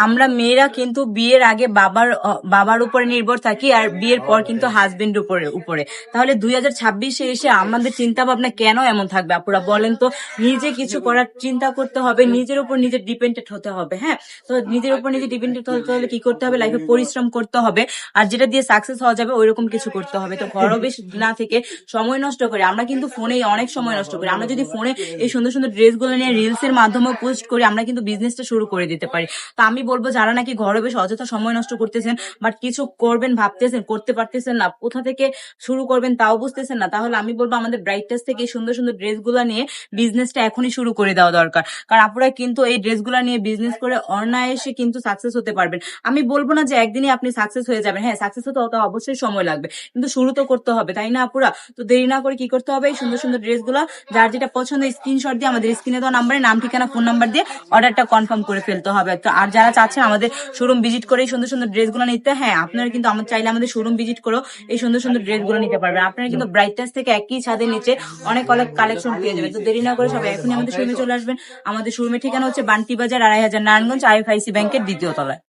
আমরা মেয়েরা কিন্তু বিয়ের আগে বাবার উপরে নির্ভর থাকি, আর বিয়ের পর কিন্তু হাজবেন্ড উপরে। তাহলে 2026-এ এসে আমাদের চিন্তা ভাবনা কেন এমন থাকবে আপুরা বলেন তো? নিজে কিছু করার চিন্তা করতে হবে, নিজের উপর নিজে ডিপেন্ডেন্ট হতে হবে। হ্যাঁ, তো নিজের উপর নিজে ডিপেন্ডেন্ট হতে হলে কি করতে হবে? লাইফে পরিশ্রম করতে হবে, আর যেটা দিয়ে সাকসেস হওয়া যাবে ওইরকম কিছু করতে হবে। তো ঘরও বেশ না থেকে সময় নষ্ট করে, আমরা কিন্তু ফোনে অনেক সময় নষ্ট করি। আমরা যদি ফোনে এই সুন্দর সুন্দর ড্রেসগুলো নিয়ে রিলস এর মাধ্যমে পোস্ট করি, আমরা কিন্তু বিজনেসটা শুরু করে দিতে পারি। তো আমি বলবো যারা নাকি ঘরে বেশ অযথা সময় নষ্ট করতেছেন, বাট কিছু করবেন ভাবতেছেন, করতে পারতেছেন না, কোথা থেকে শুরু করবেন তাও বুঝতেছেন না, তাহলে আমি বলবো আমাদের ব্রাইটটাস থেকে এই সুন্দর সুন্দর ড্রেসগুলো নিয়ে বিজনেসটা এখনই শুরু করে দেওয়া দরকার। কারণ আপনারা কিন্তু এই ড্রেসগুলো নিয়ে বিজনেস করে অনায়াসে কিন্তু সাকসেস হতে পারবেন। আমি বলবো না যে একদিনই আপনি সাকসেস হয়ে যাবেন, হ্যাঁ সাকসেস হতে অত অবশ্যই সময় লাগবে, কিন্তু শুরু তো করতে হবে, তাই না আপুরা? তো দেরি না করে কি করতে হবে, এই সুন্দর সুন্দর ড্রেসগুলো যার যেটা পছন্দ স্ক্রিনশট দিয়ে আমাদের স্ক্রিনে দেওয়া নাম্বারে নাম ঠিকানা ফোন নাম্বার দিয়ে অর্ডারটা কনফার্ম করে ফেলতে হবে। তো আর যারা চাচ্ছেন আমাদের শোরুম ভিজিট করে এই সুন্দর সুন্দর ড্রেসগুলো নিতে, হ্যাঁ আপনারা কিন্তু আমার চাইলে আমাদের শোরুম ভিজিট করে এই সুন্দর সুন্দর ড্রেসগুলো নিতে পারবেন। আপনারা কিন্তু ব্রাইটটাস থেকে একই ছাদের নিচে অনেক অনেক কালেকশন পেয়ে যাবেন। তো দেরি না করে সবাই এখনই আমাদের শোরুমে চলে আসবেন। আমাদের শোরুমের ঠিকানা হচ্ছে বান্টি বাজার 2500 নারায়ণগঞ্জ IFIC ব্যাংকের দ্বিতীয় তলায়।